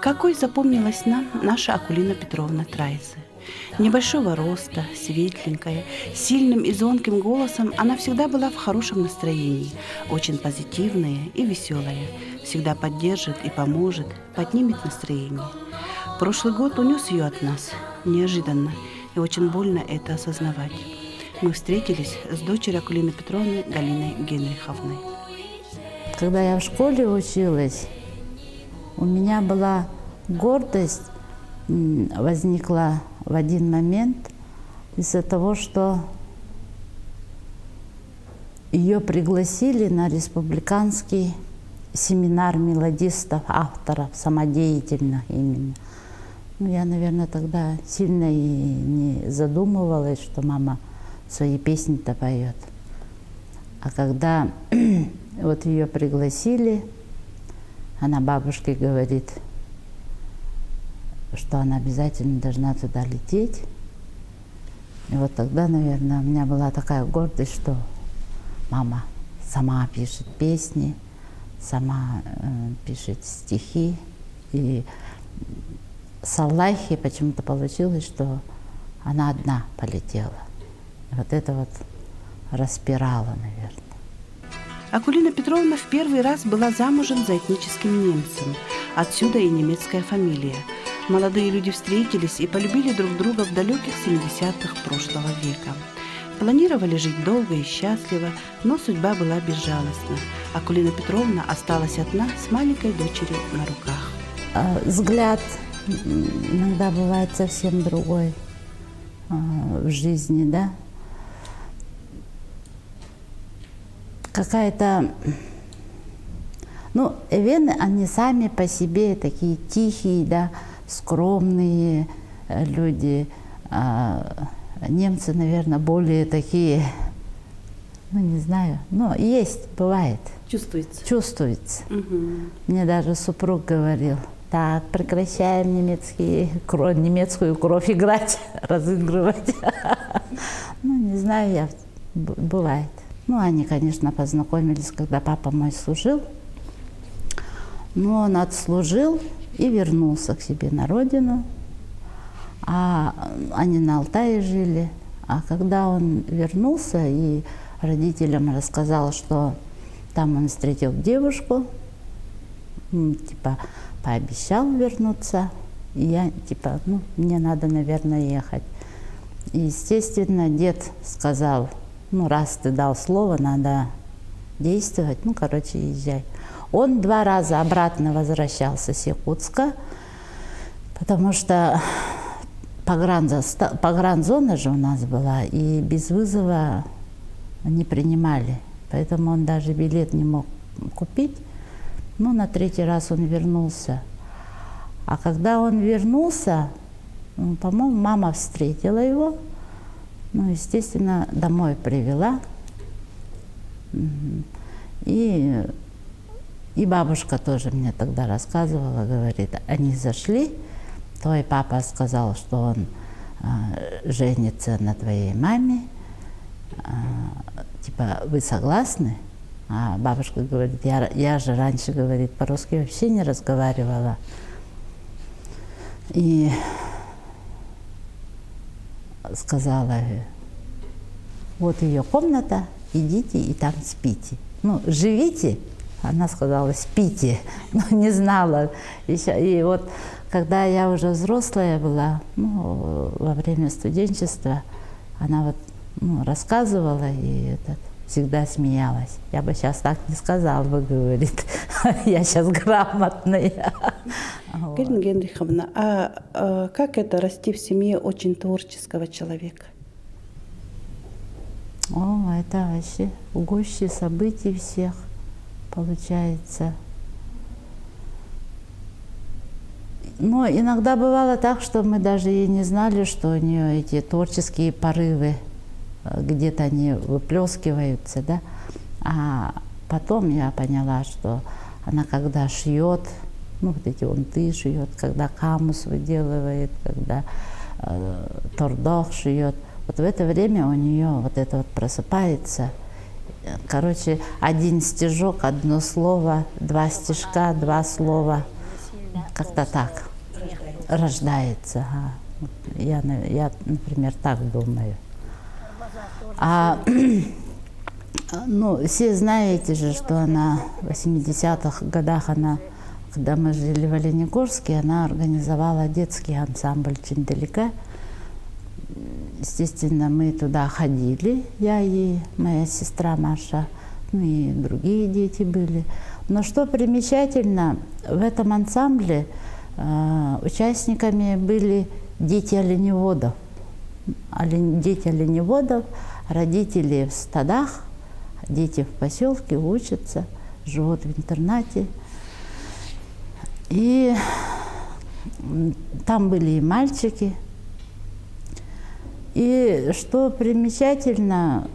Какой запомнилась нам наша Акулина Петровна Трайзе? Небольшого роста, светленькая, сильным и звонким голосом она всегда была в хорошем настроении, очень позитивная и веселая, всегда поддержит и поможет, поднимет настроение. Прошлый год унес ее от нас, неожиданно, и очень больно это осознавать. Мы встретились с дочерью Акулины Петровны Галиной Генриховной. Когда я в школе училась, у меня была гордость, возникла в один момент из-за того, что ее пригласили на республиканский семинар мелодистов, авторов, самодеятельных именно. Я, наверное, тогда сильно и не задумывалась, что мама свои песни-то поет. А когда вот ее пригласили, она бабушке говорит, что она обязательно должна туда лететь. И вот тогда, наверное, у меня была такая гордость, что мама сама пишет песни, сама пишет стихи. И с Аллахи почему-то получилось, что она одна полетела. И вот это вот распирало, наверное. Акулина Петровна в первый раз была замужем за этническим немцем, отсюда и немецкая фамилия. Молодые люди встретились и полюбили друг друга в далеких 70-х прошлого века. Планировали жить долго и счастливо, но судьба была безжалостна. Акулина Петровна осталась одна с маленькой дочерью на руках. Взгляд иногда бывает совсем другой в жизни, да? Какая-то... Эвены, они сами по себе такие тихие, да, скромные люди. Немцы, наверное, более такие, не знаю, но есть, бывает. Чувствуется. Чувствуется. Угу. Мне даже супруг говорил, так, прекращаем немецкую кровь играть, разыгрывать. Не знаю, бывает. Они, конечно, познакомились, когда папа мой служил. Но он отслужил и вернулся к себе на родину. А они на Алтае жили. А когда он вернулся и родителям рассказал, что там он встретил девушку, пообещал вернуться, и я, мне надо, наверное, ехать. И, естественно, дед сказал, раз ты дал слово, надо действовать, езжай. Он 2 раза обратно возвращался с Якутска, потому что погранзона же у нас была, и без вызова не принимали. Поэтому он даже билет не мог купить. На 3-й раз он вернулся. А когда он вернулся, по-моему, мама встретила его, естественно, домой привела. И бабушка тоже мне тогда рассказывала, говорит, они зашли, твой папа сказал, что он женится на твоей маме, вы согласны? А бабушка говорит, я же раньше, говорит, по-русски вообще не разговаривала. И сказала, вот ее комната, идите и там спите. Живите. Она сказала, спите, но не знала. И вот, когда я уже взрослая была, во время студенчества, она рассказывала и всегда смеялась. Я бы сейчас так не сказала бы, говорит, я сейчас грамотная. Галина Генриховна, а как это расти в семье очень творческого человека? Это вообще в гуще событий всех получается. Но иногда бывало так, что мы даже и не знали, что у нее эти творческие порывы, где-то они выплескиваются, да. А потом я поняла, что она когда шьет, эти унты шьет, когда камус выделывает, когда тордох шьет, вот в это время у нее вот это вот просыпается. Короче, 1 стежок, 1 слово, 2 стежка, 2 слова. как-то так. Рождается. Ага. Я, например, так думаю. Ну, все знаете же, что она в 80-х годах, когда мы жили в Оленегорске, она организовала детский ансамбль Чинделика. Естественно, мы туда ходили, я и моя сестра Маша, ну и другие дети были. Но что примечательно, в этом ансамбле участниками были дети оленеводов. Дети оленеводов, родители в стадах, дети в поселке учатся, живут в интернате. И там были и мальчики. И что примечательно,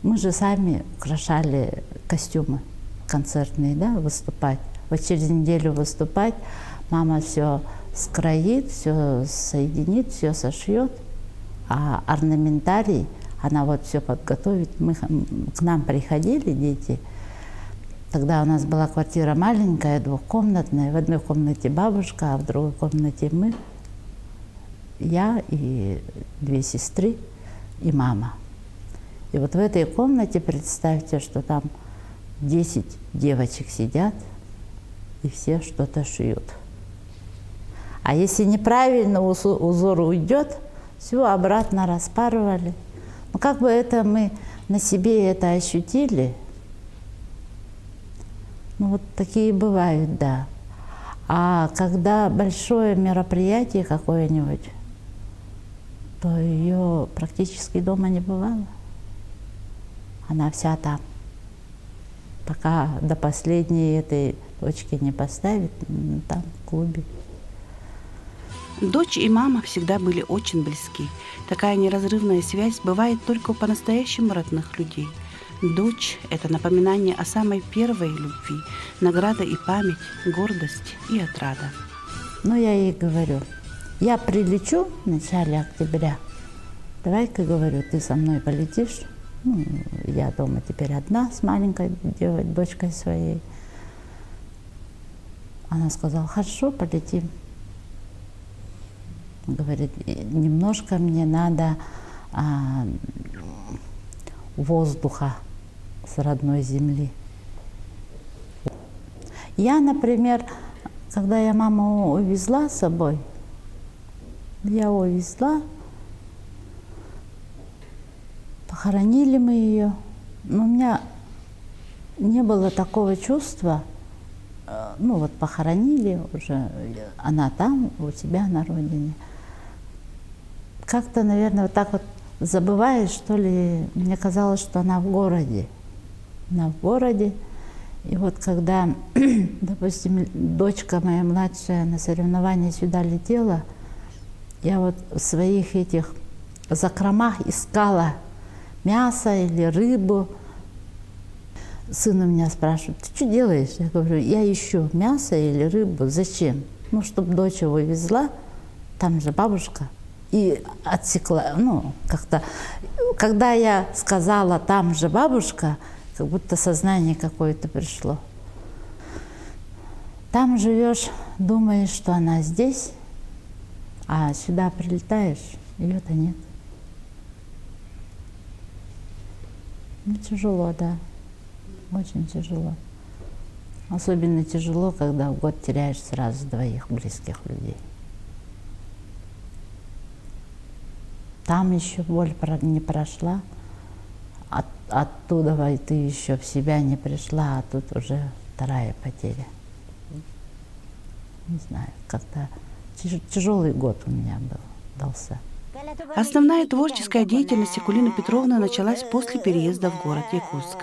мы же сами украшали костюмы концертные, да, выступать. Вот через неделю выступать, мама все скроит, все соединит, все сошьет, а орнаментарий, она вот все подготовит. К нам приходили дети. Тогда у нас была квартира маленькая, двухкомнатная. В одной комнате бабушка, а в другой комнате мы. Я и две сестры и мама. И вот в этой комнате, представьте, что там 10 девочек сидят и все что-то шьют. А если неправильно узор уйдет, все обратно распарывали. Ну как бы это мы на себе это ощутили. Ну вот такие бывают, да. А когда большое мероприятие какое-нибудь, то ее практически дома не бывало. Она вся там. Пока до последней этой точки не поставит, там в клубе. Дочь и мама всегда были очень близки. Такая неразрывная связь бывает только у по-настоящему родных людей. Дочь – это напоминание о самой первой любви, награда и память, гордость и отрада. Ну, я ей говорю, я прилечу в начале октября, давай-ка, говорю, ты со мной полетишь. Ну, я дома теперь одна с маленькой дочкой своей. Она сказала, хорошо, полетим. Говорит, немножко мне надо воздуха с родной земли. Я, например, когда я маму увезла с собой, я увезла, похоронили мы ее, но у меня не было такого чувства, ну вот похоронили уже, она там, у себя на родине. Как-то, наверное, вот так вот забываешь, что ли, мне казалось, что она в городе. Она в городе. И вот когда, допустим, дочка моя младшая на соревнования сюда летела, я вот в своих этих закромах искала мясо или рыбу. Сын у меня спрашивает, ты что делаешь? Я говорю, я ищу мясо или рыбу. Зачем? Ну, чтобы дочь его везла, там же бабушка. И отсекла, ну, как-то, когда я сказала, там же бабушка, как будто сознание какое-то пришло. Там живешь, думаешь, что она здесь, а сюда прилетаешь, ее-то нет. Ну, тяжело, да, очень тяжело. Особенно тяжело, когда в год теряешь сразу двоих близких людей. Там еще боль не прошла, оттуда ты еще в себя не пришла, а тут уже вторая потеря. Не знаю, как-то тяжелый год у меня был, дался. Основная творческая деятельность Акулины Петровны началась после переезда в город Якутск.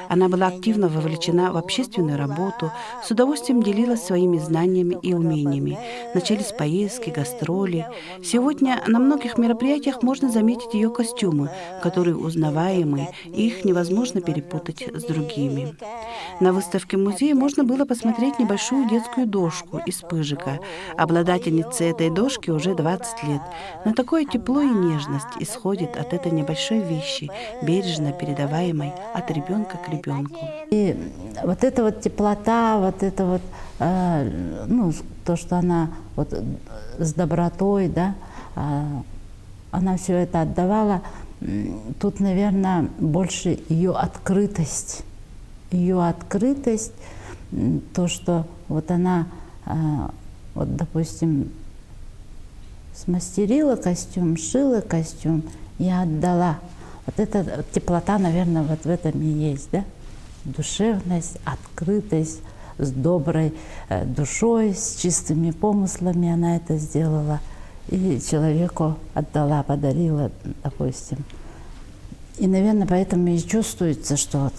Она была активно вовлечена в общественную работу, с удовольствием делилась своими знаниями и умениями. Начались поездки, гастроли. Сегодня на многих мероприятиях можно заметить ее костюмы, которые узнаваемые, и их невозможно перепутать с другими. На выставке музея можно было посмотреть небольшую детскую дошку из пыжика. Обладательнице этой дошки уже 20 лет, но такое тепло и нежность исходит от этой небольшой вещи, бережно передаваемой от ребенка ребенка к ребенку. И вот эта вот теплота, вот это вот, ну, то, что она вот с добротой, да, она все это отдавала. Тут, наверное, больше ее открытость. Ее открытость, то, что вот она, вот, допустим, смастерила костюм, шила костюм и отдала. Вот эта теплота, наверное, вот в этом и есть, да? Душевность, открытость, с доброй душой, с чистыми помыслами она это сделала. И человеку отдала, подарила, допустим. И, наверное, поэтому и чувствуется, что вот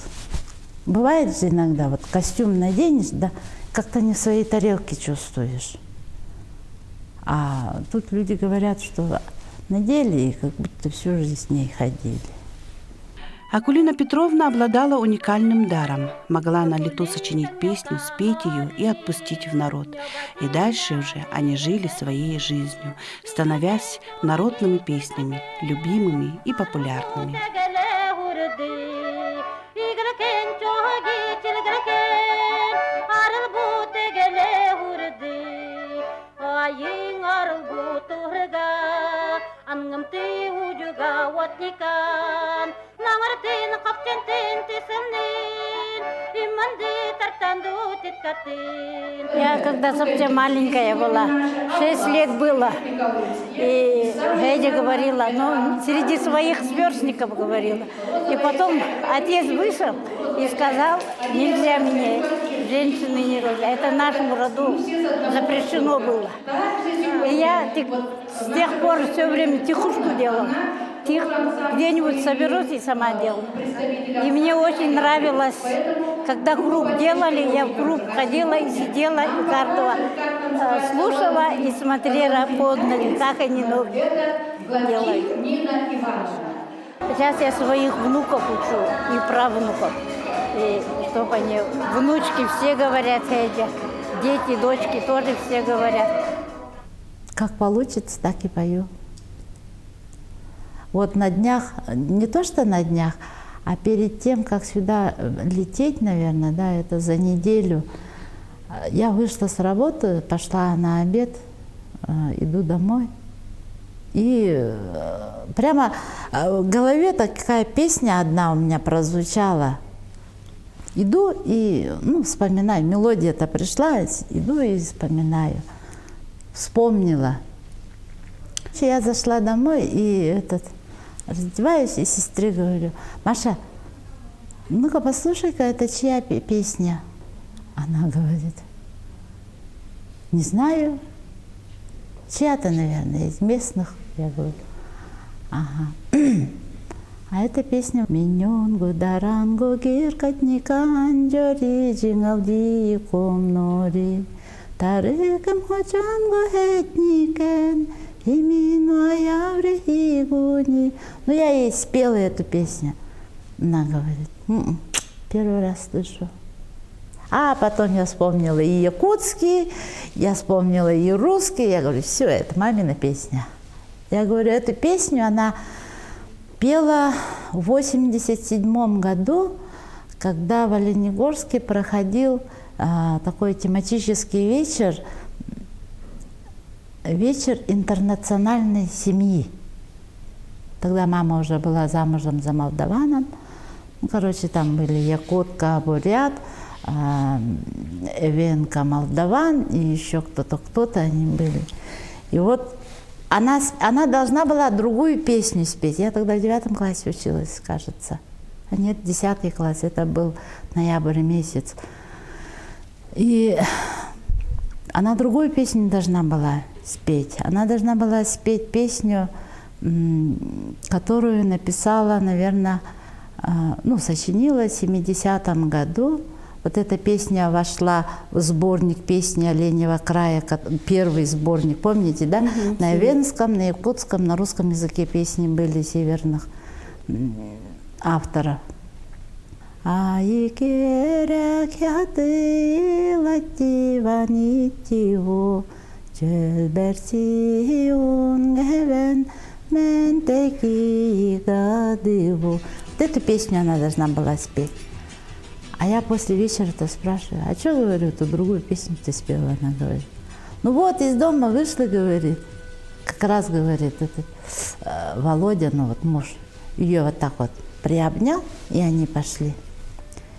бывает же иногда, вот костюм наденешь, да, как-то не в своей тарелке чувствуешь. А тут люди говорят, что надели и как будто всю жизнь с ней ходили. Акулина Петровна обладала уникальным даром. Могла на лету сочинить песню, спеть ее и отпустить в народ. И дальше уже они жили своей жизнью, становясь народными песнями, любимыми и популярными. Я когда совсем маленькая была, 6 лет было, и Федя говорила, ну, среди своих сверстников говорила. И потом отец вышел и сказал, нельзя мне, женщины не родят. Это нашему роду запрещено было. И я с тех пор все время тихушку делала. Где-нибудь соберусь и сама делаю. И мне очень нравилось, когда круг делали, я в круг ходила и сидела, и каждого слушала и смотрела под ноги, как они ноги делают. Сейчас я своих внуков учу и правнуков, и чтобы они, внучки все говорят, эти, дети, дочки тоже все говорят. Как получится, так и пою. Вот на днях, не то что на днях, а перед тем, как сюда лететь, наверное, да, это за неделю, я вышла с работы, пошла на обед, иду домой. И прямо в голове такая песня одна у меня прозвучала. Иду и, ну, вспоминаю, мелодия-то пришла, иду и вспоминаю. Вспомнила. Я зашла домой и раздеваюсь и сестре говорю: Маша, ну-ка послушай-ка, это чья песня? Она говорит: не знаю, чья-то, наверное, из местных. Я говорю: ага. А эта песня «Миньонгу дарангу гиркатникан джори джингавди комнори тарыкам хочангу хетникен». Ну, я ей спела эту песню. Она говорит: первый раз слышу. А потом я вспомнила и якутский, я вспомнила и русский. Я говорю: все, это мамина песня. Я говорю, эту песню она пела в 1987 году, когда в Оленегорске проходил такой тематический вечер интернациональной семьи. Тогда мама уже была замужем за молдаваном. Ну, короче, там были якутка, бурят, эвенка, молдаван и еще кто-то они были. И вот она должна была другую песню спеть. Я тогда в 9 классе училась, кажется. А нет, 10 класс, это был ноябрь месяц. И она другую песню должна была спеть. Она должна была спеть песню, которую написала, наверное, ну, сочинила в 70-м году. Вот эта песня вошла в сборник песни Оленьего края, первый сборник, помните, да? На эвенском, на якутском, на русском языке песни были северных авторов. Вот эту песню она должна была спеть. А я после вечера-то спрашиваю, а что, говорю, ту другую песню ты спела? Она говорит, ну вот из дома вышла, говорит, как раз, говорит, этот Володя, ну вот муж, ее вот так вот приобнял, и они пошли.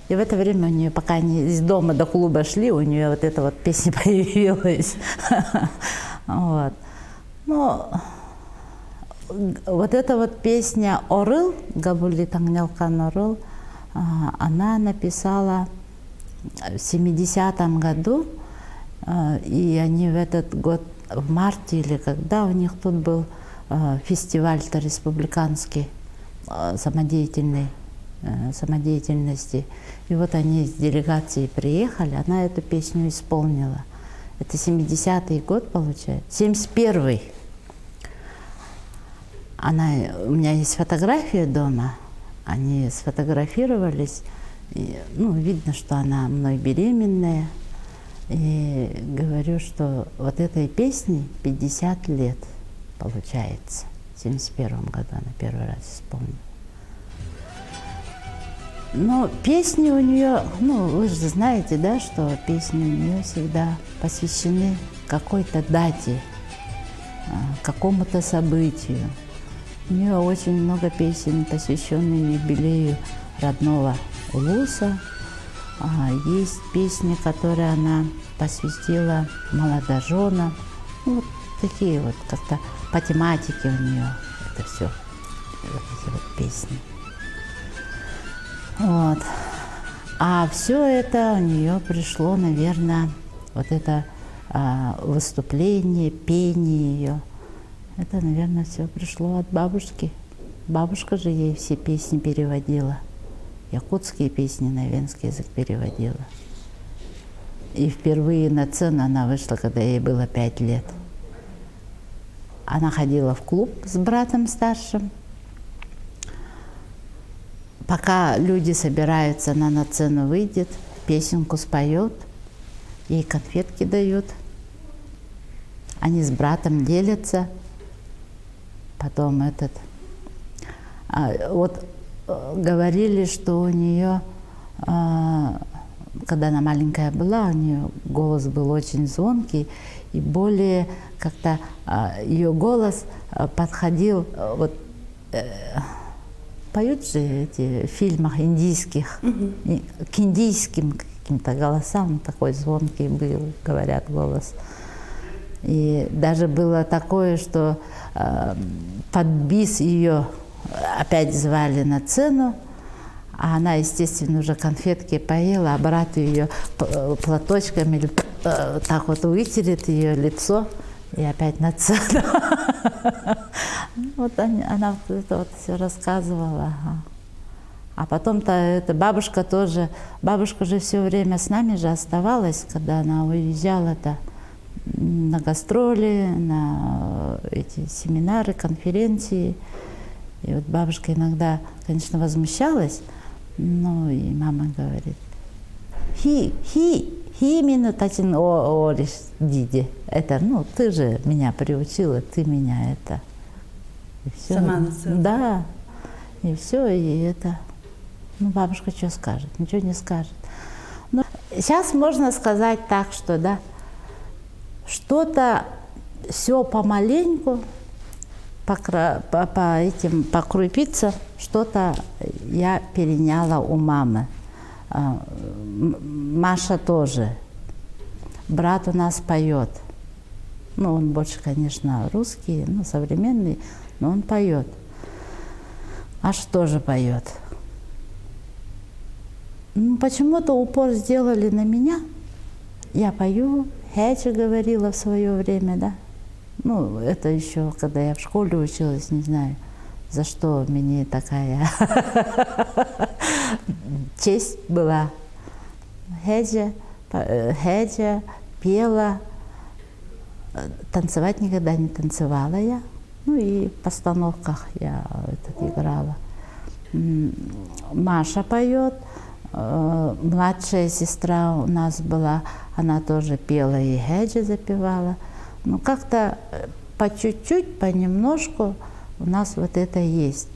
И в это время у нее, пока они из дома до клуба шли, у нее вот эта вот песня появилась. Вот. Ну, вот эта вот песня «Орыл», Габули Таңнялкан Орыл, она написала в 70-м году, и они в этот год, в марте или когда, у них тут был фестиваль-то республиканский самодеятельности. И вот они с делегацией приехали, она эту песню исполнила. Это 70-й год, получается, 71-й. У меня есть фотография дома, они сфотографировались, и, ну, видно, что она мной беременная. И говорю, что вот этой песне 50 лет, получается. В 71 году она первый раз исполнила. Но песни у нее, ну, вы же знаете, да, что песни у нее всегда посвящены какой-то дате, какому-то событию. У нее очень много песен, посвященных юбилею родного Улуса. Есть песни, которые она посвятила молодоженам. Ну, вот такие вот, как-то по тематике у нее это все, вот эти вот песни. Вот. А все это у нее пришло, наверное, вот это выступление, пение ее. Это, наверное, все пришло от бабушки. Бабушка же ей все песни переводила. Якутские песни на венский язык переводила. И впервые на сцену она вышла, когда ей было 5 лет. Она ходила в клуб с братом старшим. Пока люди собираются, она на сцену выйдет, песенку споет, ей конфетки дают. Они с братом делятся. Потом вот говорили, что у нее, когда она маленькая была, у нее голос был очень звонкий, и более как-то ее голос подходил, вот поют же эти в фильмах индийских, к индийским каким-то голосам, такой звонкий был, говорят, голос. И даже было такое, что под бис ее опять звали на сцену, а она, естественно, уже конфетки поела, а брат ее платочками так вот вытерет ее лицо и опять на сцену. Вот она вот это вот все рассказывала. А потом-то эта бабушка тоже, бабушка же все время с нами же оставалась, когда она уезжала-то на гастроли, на эти семинары, конференции. И вот бабушка иногда, конечно, возмущалась, но и мама говорит, именно татин ориш диди. Это, ну, ты же меня приучила, ты меня это. И все. Сама нацелена. Да. И все, и это. Ну, бабушка что скажет? Ничего не скажет. Но сейчас можно сказать так, что, да, что-то все помаленьку, по крупицам, что-то я переняла у мамы. Маша тоже. Брат у нас поет. Ну, он больше, конечно, русский, ну, современный, но он поет. Маша тоже поет. Ну, почему-то упор сделали на меня. Я пою, Хяча говорила в свое время, да. Ну, это еще, когда я в школе училась, не знаю, за что мне такая честь была. Хеджа пела, танцевать никогда не танцевала я. Ну и в постановках я играла. Маша поет, младшая сестра у нас была, она тоже пела и хеджа запевала. Ну, как-то по чуть-чуть, понемножку у нас вот это есть.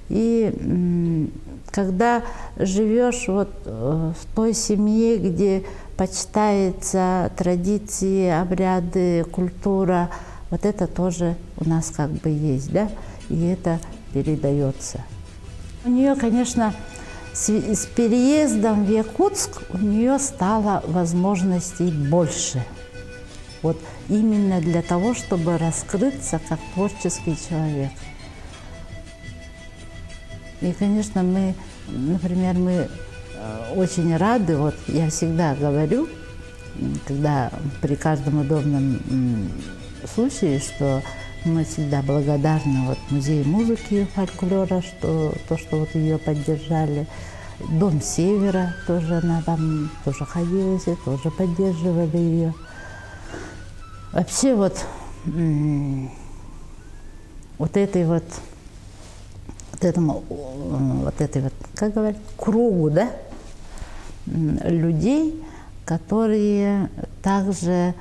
И когда живешь вот в той семье, где почитаются традиции, обряды, культура, вот это тоже у нас как бы есть, да, и это передается. У нее, конечно, с переездом в Якутск у нее стало возможностей больше. Вот именно для того, чтобы раскрыться как творческий человек. И, конечно, мы, например, мы очень рады, вот я всегда говорю, когда при каждом удобном случае, что мы всегда благодарны вот Музею музыки и фольклора, что вот ее поддержали. Дом Севера тоже, она там тоже ходила, и тоже поддерживали ее. Вообще вот как говорят, кругу, да, людей, которые также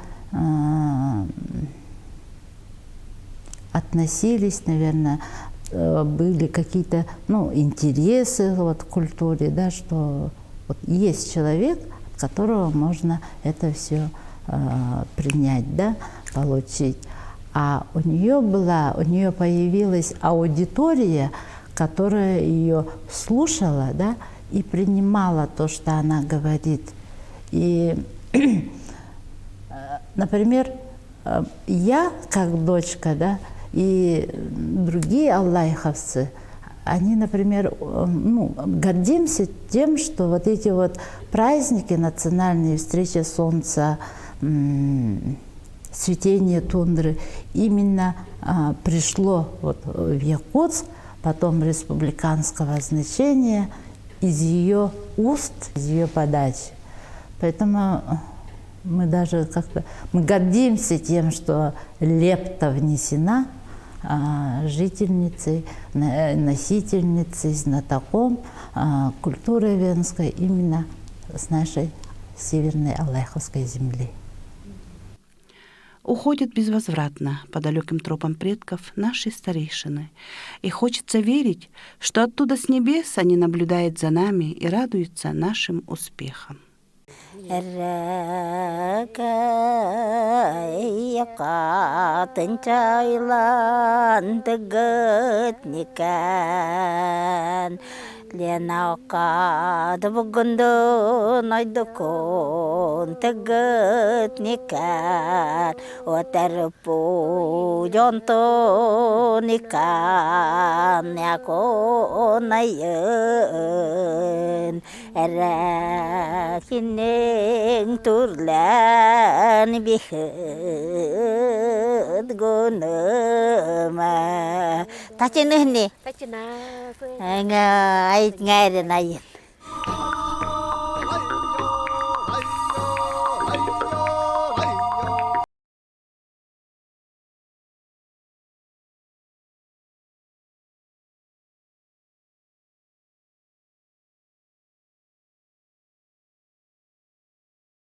относились, наверное, были какие-то, интересы вот, в культуре, да, что вот есть человек, от которого можно это все принять, да, получить. А у нее появилась аудитория, которая ее слушала, да, и принимала то, что она говорит. И, например, я, как дочка, да, и другие аллайховцы, они, например, гордимся тем, что вот эти вот праздники национальные, встреча солнца, цветение тундры, именно пришло вот в Якутск, потом республиканского значения, из ее уст, из ее подачи. Поэтому мы даже как-то гордимся тем, что лепта внесена жительницей, носительницей, знатоком культуры венской именно с нашей северной аллайховской земли. Уходят безвозвратно по далеким тропам предков наши старейшины. И хочется верить, что оттуда с небес они наблюдают за нами и радуются нашим успехам. Ленаука да бугунду найдукун тегет никан отерпу jonto никан яко найен эра хинен турлан бихет гонема тачинehni ngay rồi này